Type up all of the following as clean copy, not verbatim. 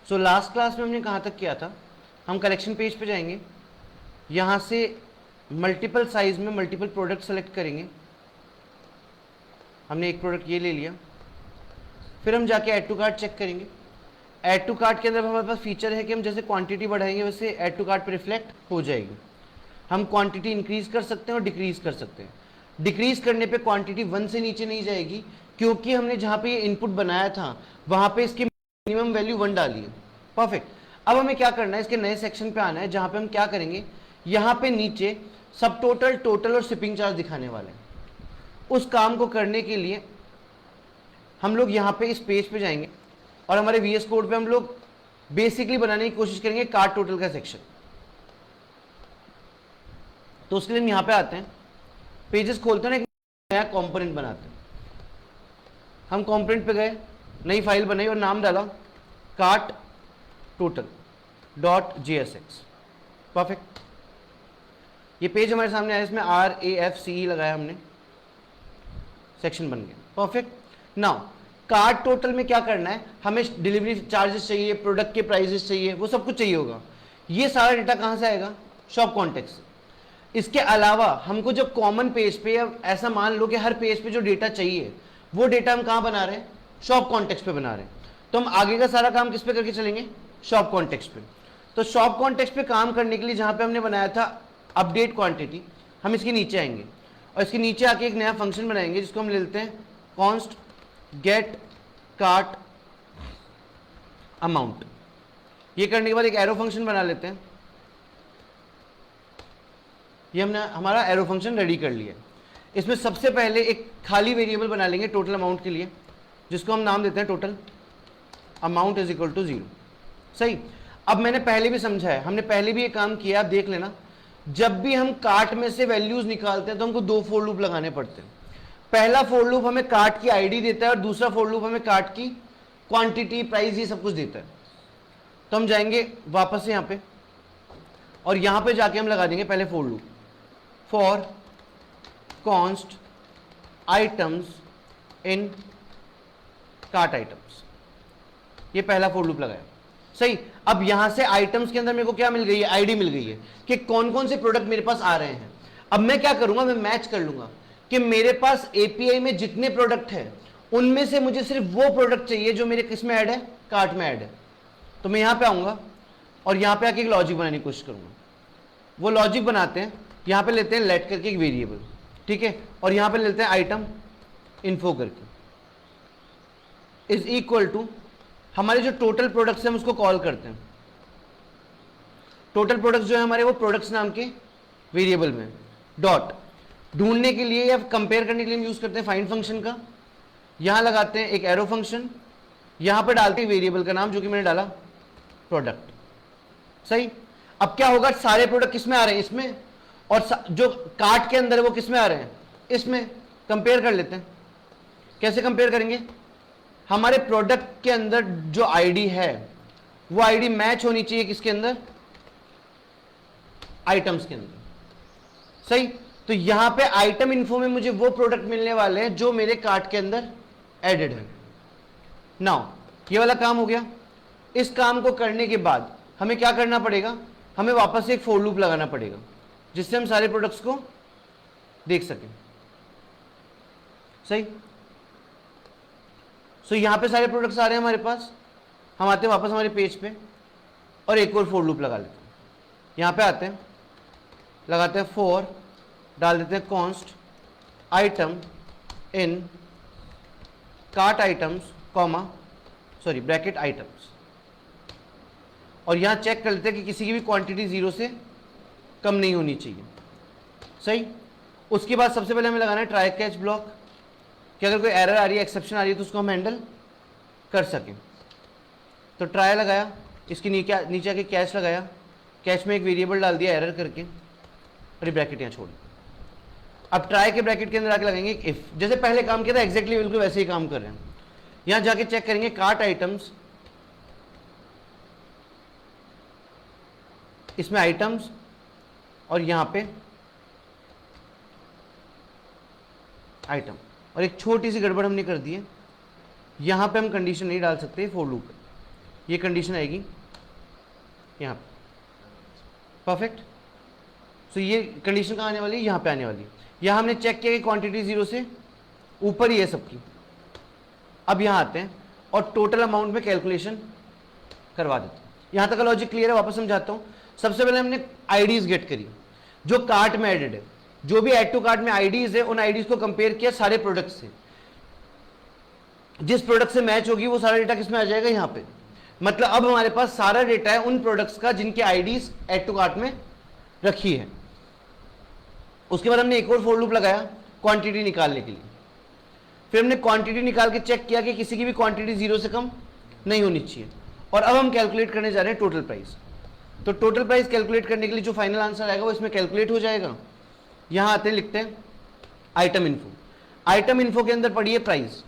So last class में हमने कहाँ तक किया था, हम कलेक्शन पेज पे जाएंगे, यहाँ से मल्टीपल साइज में मल्टीपल प्रोडक्ट सेलेक्ट करेंगे। हमने एक प्रोडक्ट ये ले लिया, फिर हम जाके ऐड टू कार्ट चेक करेंगे। ऐड टू कार्ट के अंदर हमारे पास फीचर है कि हम जैसे क्वांटिटी बढ़ाएंगे वैसे ऐड टू कार्ट पे रिफ्लेक्ट हो जाएगी। हम क्वांटिटी इंक्रीज कर सकते हैं और डिक्रीज कर सकते हैं। डिक्रीज करने पे क्वांटिटी 1 से नीचे नहीं जाएगी, क्योंकि हमने जहां पे ये इनपुट बनाया था वहां पे इसकी मिनिमम वैल्यू 1 डाली है। परफेक्ट। अब हमें क्या करना है, इसके नए सेक्शन पे आना है जहां पे हम क्या करेंगे, यहां पे नीचे सब टोटल, टोटल और शिपिंग चार्ज दिखाने वाले हैं। उस काम को करने के लिए हम लोग यहां पे इस पेज पे जाएंगे और हमारे VS कोड पे हम लोग बेसिकली बनाने की कोशिश करेंगे कार्ट टोटल का सेक्शन। तो उसके लिए हम यहां पे आते हैं, पेजेस खोलते हैं, एक नया कंपोनेंट बनाते हैं। हम कंपोनेंट पे गए, नई फाइल बनाई और नाम डाला cart total dot JSX। Perfect. ये पेज हमारे सामने आया, इसमें RAFCE लगाया हमने, सेक्शन बन गया। परफेक्ट। नाउ कार्ट टोटल में क्या करना है, हमें डिलीवरी चार्जेस चाहिए, प्रोडक्ट के प्राइसेस चाहिए, वो सब कुछ चाहिए होगा। ये सारा डेटा कहां से आएगा, शॉप कॉन्टेक्स्ट से। इसके अलावा हमको जो कॉमन पेज पे, या ऐसा मान लो कि हर पेज पे जो डेटा चाहिए वो डेटा हम कहां बना रहे हैं, शॉप कॉन्टेक्स्ट पे बना रहे हैं। तो हम आगे का सारा काम किस पे करके चलेंगे, शॉप कॉन्टेक्स्ट पे। तो शॉप कॉन्टेक्स्ट पे काम करने के लिए जहां पे हमने बनाया था अपडेट क्वांटिटी, हम इसके नीचे आएंगे और इसके नीचे आके एक नया फंक्शन बनाएंगे जिसको हम ले लेते हैं कॉन्स्ट गेट कार्ट अमाउंट। ये करने के बाद एक एरो फंक्शन बना लेते हैं। ये हमने हमारा एरो फंक्शन रेडी कर लिया। इसमें सबसे पहले एक खाली वेरिएबल बना लेंगे टोटल अमाउंट के लिए, जिसको हम नाम देते हैं total amount is equal to 0। सही। अब मैंने पहले भी समझा है, हमने पहले भी ये काम किया, आप देख लेना। जब भी हम कार्ट में से वैल्यूज निकालते हैं तो हमको 2 फॉर लूप लगाने पड़ते हैं। पहला फॉर लूप हमें कार्ट की आईडी देता है और दूसरा फॉर लूप हमें कार्ट की क्वांटिटी, प्राइस, ये सब कुछ देता है। तो हम जाएंगे वापस से यहां पे और यहां पे जाके हम लगा देंगे पहले for loop, for const items in cart items. ये पहला फॉर लूप लगाया। सही। अब यहां से आइटम्स के अंदर मेरे को क्या मिल गई है, आईडी मिल गई है कि कौन कौन से प्रोडक्ट मेरे पास आ रहे हैं। अब मैं क्या करूंगा, मैं मैच कर लूंगा कि मेरे पास API में जितने प्रोडक्ट हैं उनमें से मुझे सिर्फ वो प्रोडक्ट चाहिए जो मेरे किस में ऐड है, कार्ट में ऐड है। तो मैं यहां पे आऊंगा और यहां पे आके एक लॉजिक बनाने की कोशिश करूंगा। वो लॉजिक बनाते हैं, यहां पे लेते हैं लेट करके एक वेरिएबल, ठीक है, और यहां पे लेते हैं आइटम इन्फो करके इज इक्वल टू हमारे जो टोटल प्रोडक्ट्स हैं हम उसको कॉल करते हैं। टोटल प्रोडक्ट्स जो है हमारे, वो प्रोडक्ट्स नाम के वेरिएबल में डॉट ढूंढने के लिए या कंपेयर करने के लिए हम यूज करते हैं फाइंड फंक्शन का। यहां लगाते हैं एक एरो फंक्शन, यहां पे डालते हैं वेरिएबल का नाम जो कि मैंने डाला प्रोडक्ट। सही। अब क्या होगा, सारे प्रोडक्ट किस में आ रहे हैं, इसमें, और जो कार्ट के अंदर है वो किस में आ रहे हैं, इसमें। कंपेयर कर लेते हैं। कैसे कंपेयर करेंगे, हमारे प्रोडक्ट के अंदर जो आईडी है वो आईडी मैच होनी चाहिए किसके अंदर, आइटम्स के अंदर। सही। तो यहां पे आइटम इन्फो में मुझे वो प्रोडक्ट मिलने वाले हैं जो मेरे कार्ट के अंदर एडेड है। नाउ ये वाला काम हो गया। इस काम को करने के बाद हमें क्या करना पड़ेगा, हमें वापस से एक फॉर लूप लगाना पड़ेगा जिससे हम सारे प्रोडक्ट्स को देख सकें। सही। सो यहां पे सारे प्रोडक्ट्स आ रहे हैं हमारे पास। हम आते हैं वापस हमारे पेज पे और एक और फॉर लूप लगा लेते हैं। यहां पे आते हैं, लगाते हैं फॉर, डाल देते हैं कॉन्स्ट आइटम इन cart items comma sorry bracket items, और यहां चेक कर लेते हैं कि किसी की भी क्वांटिटी 0 से कम नहीं होनी चाहिए। सही। उसके बाद सबसे पहले हमें लगाना है ट्राई कैच ब्लॉक, कि अगर कोई एरर आ रही है, एक्सेप्शन आ रही है, तो उसको हम हैंडल कर सकें। तो ट्राई लगाया, इसके नीचे आके कैच लगाया, कैच में एक वेरिएबल डाल दिया एरर करके और ये ब्रैकेट यहाँ छोड़। अब ट्राई के ब्रैकेट के अंदर आके लगाएंगे इफ, जैसे पहले काम किया था एग्जैक्टली बिल्कुल वैसे ही काम कर रहे हैं। यहां जाके चेक करेंगे कार्ट आइटम्स, इसमें आइटम्स, और यहां पे आइटम, और एक छोटी सी गड़बड़ हमने कर दी है, यहां पे हम कंडीशन नहीं डाल सकते फॉर लूप। ये कंडीशन आएगी यहाँ पे, परफेक्ट। सो ये कंडीशन कहाँ आने वाली है, यहाँ पे आने वाली है। यहाँ हमने चेक किया कि क्वांटिटी 0 से ऊपर ही है सबकी। अब यहाँ आते हैं और टोटल अमाउंट में कैलकुलेशन करवा देते हैं। यहाँ तक का लॉजिक क्लियर है, वापस समझाता हूँ। सबसे पहले हमने आईडीज गेट करी जो कार्ट में एडेड है, जो भी ऐड टू कार्ट में आईडीज है उन आईडीज को कंपेयर किया सारे प्रोडक्ट से, जिस प्रोडक्ट से मैच होगी वो सारा डेटा किसमें आ जाएगा, यहाँ पे। मतलब अब हमारे पास सारा डेटा है उन प्रोडक्ट्स का जिनके आईडीज ऐड टू कार्ट में रखी है। उसके बाद हमने एक और फॉर लूप लगाया क्वांटिटी निकालने के लिए। फिर हमने क्वांटिटी निकाल के चेक किया कि किसी की भी क्वांटिटी 0 से कम नहीं होनी चाहिए। और अब हम कैलकुलेट करने जा रहे हैं टोटल प्राइस। तो टोटल प्राइस कैलकुलेट करने के लिए जो फाइनल आंसर आएगा वो इसमें कैलकुलेट हो जाएगा। यहां आते हैं, लिखते हैं आइटम इन्फो। आइटम इन्फो के अंदर पड़ी है प्राइस,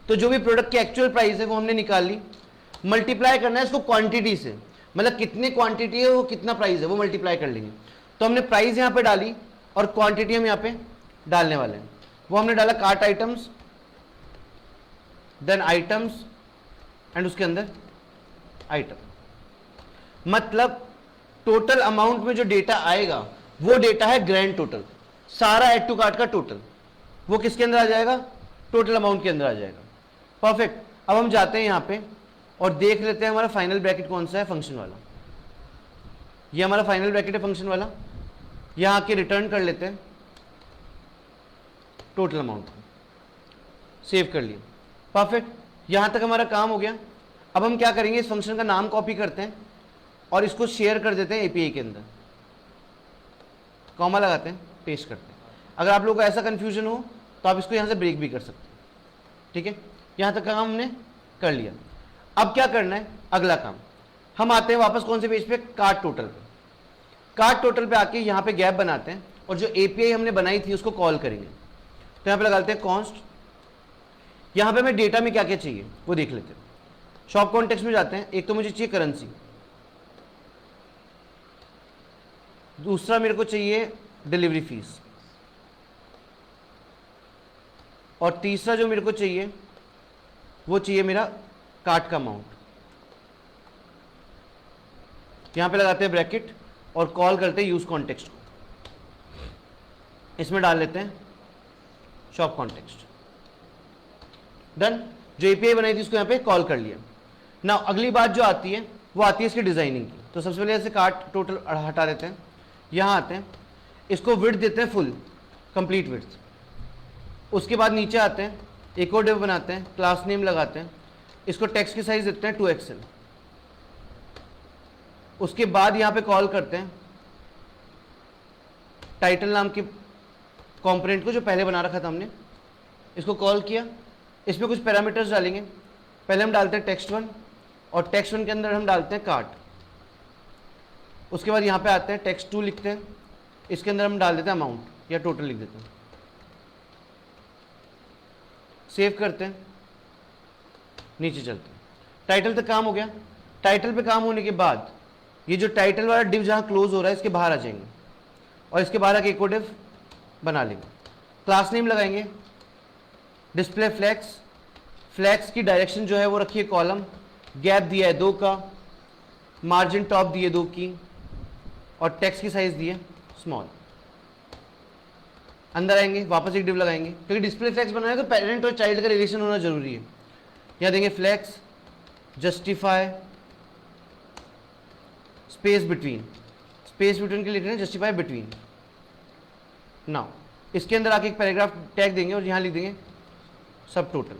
तो जो भी प्रोडक्ट की एक्चुअल प्राइस है वो हमने निकाल ली। मल्टीप्लाई करना है इसको क्वांटिटी से, मतलब कितनी क्वांटिटी है वो कितना प्राइस है वो मल्टीप्लाई कर लेंगे। तो हमने प्राइस यहां पे डाली और क्वांटिटी हम यहां पे डालने वाले हैं। वो हमने डाला cart items, then items and उसके अंदर आइटम। मतलब टोटल अमाउंट में जो डेटा आएगा वो डेटा है ग्रैंड टोटल, सारा ऐड टू कार्ट का टोटल। वो किसके अंदर आ जाएगा, टोटल अमाउंट के अंदर आ जाएगा। परफेक्ट। अब हम जाते हैं यहां पे और देख लेते हैं हमारा फाइनल ब्रैकेट कौन सा है, फंक्शन वाला। ये हमारा फाइनल ब्रैकेट है फंक्शन वाला। यहां आके रिटर्न कर लेते हैं टोटल अमाउंट को, सेव कर लिया। परफेक्ट, यहां तक हमारा काम हो गया। अब हम क्या करेंगे, इस फंक्शन का नाम कॉपी करते हैं और इसको शेयर कर देते हैं एपीआई के अंदर, कॉमा लगाते हैं, पेस्ट करते हैं। अगर आप लोगों को ऐसा कंफ्यूजन हो तो आप इसको यहां से ब्रेक भी कर सकते हैं। ठीक है, यहां तक का काम हमने कर लिया। अब क्या करना है, अगला काम, हम आते हैं वापस कौन से पेज पे, कार्ट टोटल पे। कार्ट टोटल पे आके यहां पे गैप बनाते हैं और जो एपीआई हमने बनाई थी उसको कॉल करेंगे। तो यहां पे लगाते हैं कॉन्स्ट। यहां पे हमें डेटा में क्या क्या चाहिए वो देख लेते हैं। शॉप कॉन्टेक्स्ट में जाते हैं। एक तो मुझे चाहिए करेंसी, दूसरा मेरे को चाहिए डिलीवरी फीस, और तीसरा जो मेरे को चाहिए वो चाहिए मेरा कार्ट का अमाउंट। यहां पे लगाते हैं ब्रैकेट और कॉल करते हैं यूज कॉन्टेक्स्ट को। इसमें डाल लेते हैं शॉप कॉन्टेक्स्ट। डन। जो एपीआई बनाई थी उसको यहां पे कॉल कर लिया। ना अगली बात जो आती है वो आती है इसकी डिजाइनिंग की। तो सबसे पहले ऐसे कार्ट टोटल हटा देते हैं। यहां आते हैं, इसको विड्थ देते हैं फुल, कंप्लीट विड्थ। उसके बाद नीचे आते हैं, एक और डिव बनाते हैं, क्लास नेम लगाते हैं, इसको टेक्स्ट की साइज देते हैं 2XL। उसके बाद यहां पे कॉल करते हैं टाइटल नाम के कंपोनेंट को जो पहले बना रखा था हमने, इसको कॉल किया। इसमें कुछ पैरामीटर्स डालेंगे। पहले हम डालते हैं text1 और text1 के अंदर हम डालते हैं कार्ट। उसके बाद यहां पे आते हैं text2 लिखते हैं, इसके अंदर हम डाल देते हैं अमाउंट या टोटल लिख देते हैं। सेव करते हैं, नीचे चलते हैं। टाइटल तक काम हो गया। टाइटल पे काम होने के बाद ये जो टाइटल वाला डिव जहां क्लोज हो रहा है इसके बाहर आ जाएंगे और इसके बाहर आके एक और डिव बना लेंगे। क्लास नेम लगाएंगे, डिस्प्ले फ्लैक्स। फ्लैक्स की डायरेक्शन जो है वो रखिए कॉलम, गैप दिया है 2 का, मार्जिन टॉप दिए 2 की, और टेक्स्ट की साइज दी है स्मॉल। अंदर आएंगे, वापस एक डिव लगाएंगे, क्योंकि डिस्प्ले फ्लैक्स बनाना है तो पेरेंट और चाइल्ड का रिलेशन होना जरूरी है। यहां देंगे flex, justify, space between. Space between के लिख रहे हैं जस्टिफाई बिटवीन। नाउ इसके अंदर आके एक पैराग्राफ टैग देंगे और यहां लिख देंगे सब टोटल,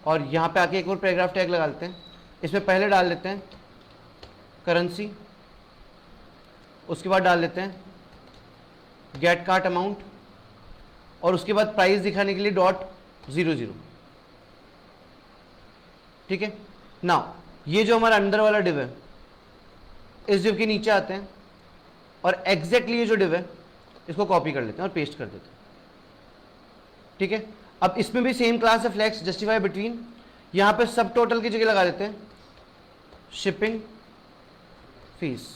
और यहां पे आके एक और पैराग्राफ टैग लगा लेते हैं। इसमें पहले डाल लेते हैं करेंसी, उसके बाद डाल लेते हैं गेट कार्ट अमाउंट, और उसके बाद प्राइस दिखाने के लिए .00। ठीक है। नाउ ये जो हमारा अंदर वाला डिव है, इस डिव के नीचे आते हैं और एग्जैक्टली ये जो डिव है इसको कॉपी कर लेते हैं और पेस्ट कर देते हैं। ठीक है। अब इसमें भी सेम क्लास है फ्लैक्स, जस्टिफाई बिटवीन। यहां पे सब टोटल की जगह लगा देते हैं शिपिंग फीस।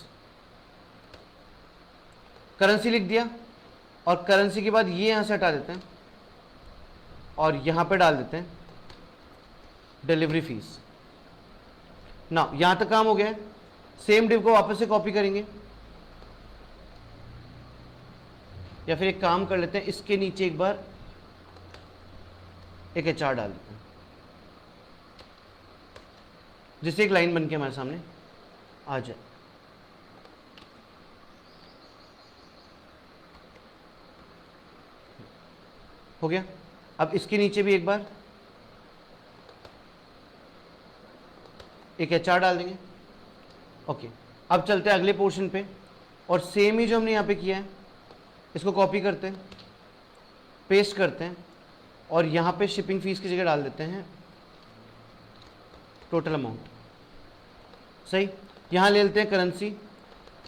करेंसी लिख दिया और करेंसी के बाद ये यहां से हटा देते हैं और यहां पे डाल देते हैं डिलीवरी फीस। ना यहां तक काम हो गया है। सेम डिव को वापस से कॉपी करेंगे, या फिर एक काम कर लेते हैं, इसके नीचे एक बार एक HR डाल देते हैं, जिससे एक लाइन बन के हमारे सामने आ जाए। हो गया। अब इसके नीचे भी एक बार एक HR डाल देंगे। ओके, अब चलते हैं अगले पोर्शन पे, और सेम ही जो हमने यहाँ पे किया है इसको कॉपी करते हैं, पेस्ट करते हैं, और यहाँ पे शिपिंग फीस की जगह डाल देते हैं टोटल अमाउंट। सही, यहाँ ले लेते हैं करेंसी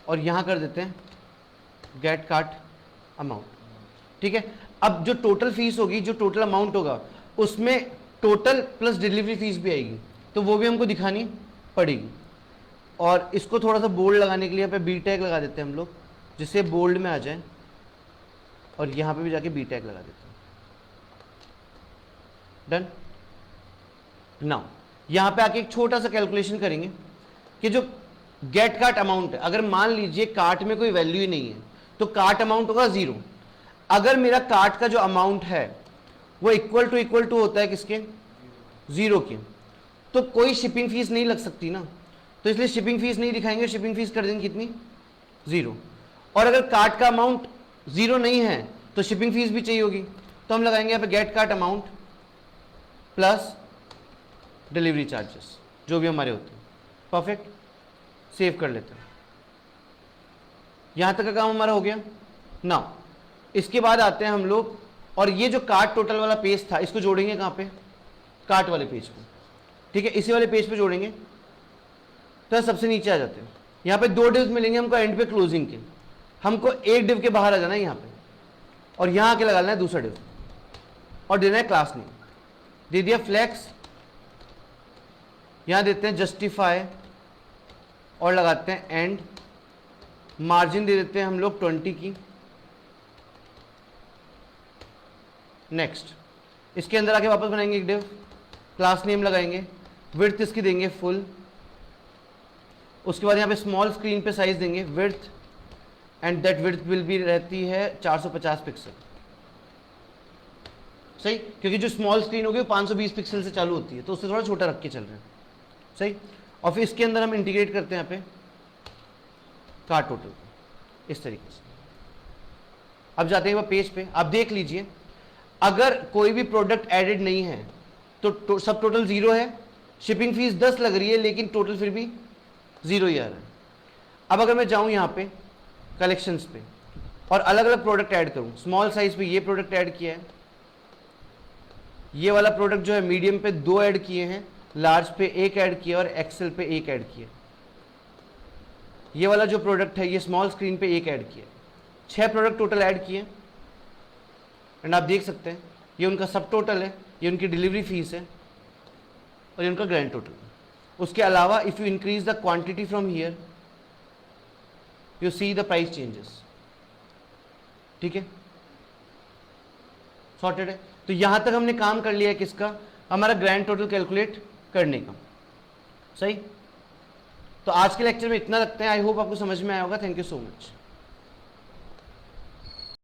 और यहाँ कर देते हैं गेट कार्ट अमाउंट। ठीक है, अब जो टोटल फीस होगी, जो टोटल अमाउंट होगा, उसमें टोटल प्लस डिलीवरी फीस भी आएगी, तो वो भी हमको दिखानी पड़ेगी। और इसको थोड़ा सा बोल्ड लगाने के लिए यहाँ पे बी टैग लगा देते हैं हम लोग, जिससे बोल्ड में आ जाए, और यहाँ पे भी जाके बी टैग लगा देते हैं। डन। नाउ यहाँ पे आके एक छोटा सा कैलकुलेशन करेंगे कि जो गेट कार्ट अमाउंट है, अगर मान लीजिए कार्ट में कोई वैल्यू ही नहीं है तो कार्ट अमाउंट होगा 0। अगर मेरा कार्ट का जो अमाउंट है वो इक्वल टू होता है किसके, 0 के, तो कोई शिपिंग फीस नहीं लग सकती ना, तो इसलिए शिपिंग फीस नहीं दिखाएंगे, शिपिंग फीस कर देंगे कितनी, 0। और अगर कार्ट का अमाउंट 0 नहीं है तो शिपिंग फीस भी चाहिए होगी, तो हम लगाएंगे यहाँ पे get cart amount plus delivery charges जो भी हमारे होते हैं। परफेक्ट, सेव कर लेते हैं। यहां तक का काम हमारा हो गया। नाउ इसके बाद आते हैं हम लोग, और ये जो कार्ट टोटल वाला पेज था इसको जोड़ेंगे कहां पे, कार्ट वाले पेज पे। ठीक है, इसी वाले पेज पे जोड़ेंगे, तो सबसे नीचे आ जाते हैं। यहाँ पे 2 डिव्स मिलेंगे हमको एंड पे क्लोजिंग के, हमको एक डिव के बाहर आ जाना है यहाँ पे, और यहाँ आके लगाना है दूसरा डिव, और देना है क्लास नेम। दे दिया फ्लेक्स, यहाँ देते हैं जस्टिफाई, और लगाते हैं एंड, मार्जिन दे देते हैं हम लोग 20 की। नेक्स्ट, इसके अंदर आके वापस बनाएंगे एक डिव, क्लास नेम लगाएंगे, विड्थ इसकी देंगे फुल, उसके बाद यहाँ पे स्मॉल स्क्रीन पे साइज देंगे width, and that width will भी रहती है 450 पिक्सल। सही, क्योंकि जो स्मॉल स्क्रीन होगी वो 520 पिक्सल से चालू होती है, तो उससे थोड़ा छोटा रख के चल रहे हैं। सही, और फिर इसके अंदर हम इंटीग्रेट करते हैं यहाँ पे कार्ट टोटल इस तरीके से। अब जाते हैं पेज पे, आप देख लीजिए, अगर कोई भी प्रोडक्ट एडेड नहीं है तो सब टोटल 0 है, शिपिंग फीस 10 लग रही है, लेकिन टोटल फिर भी 0 ही आ रहा है। अब अगर मैं जाऊं यहाँ पे कलेक्शंस पे और अलग अलग प्रोडक्ट ऐड करूं, स्मॉल साइज पे ये प्रोडक्ट ऐड किया है, ये वाला प्रोडक्ट जो है मीडियम पे 2 ऐड किए हैं, लार्ज पे 1 ऐड किया और एक्सेल पे 1 ऐड किया, ये वाला जो प्रोडक्ट है ये स्मॉल स्क्रीन पे 1 ऐड किया, 6 प्रोडक्ट टोटल ऐड किए। एंड आप देख सकते हैं ये उनका सब टोटल है, ये उनकी डिलीवरी फीस है, और ये उनका ग्रैंड टोटल। उसके अलावा if you increase the quantity from here you see the price changes. ठीक है, सॉर्टेड है। तो यहां तक हमने काम कर लिया है किसका, हमारा ग्रैंड टोटल कैलकुलेट करने का। सही, तो आज के लेक्चर में इतना रखते हैं। आई होप आपको समझ में आया होगा। Thank you so much.